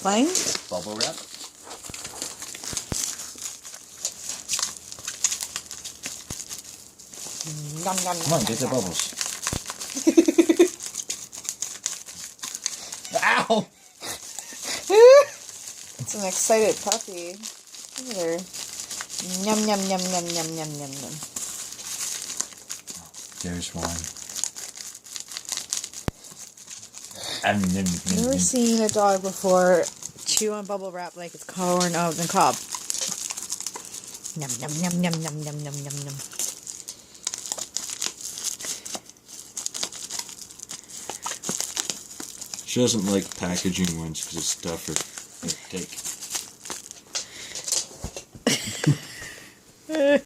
Playing? Bubble wrap. Yum, yum, Come on, get the bubbles. Ow! It's an excited puppy. Look at her. Yum, yum, yum, yum, yum, yum, yum, yum. There's one. Never seen a dog before chew on bubble wrap like it's corn on the cob. Yum, yum, yum, yum, yum, yum, yum, yum, yum. She doesn't like packaging ones because it's tougher to take.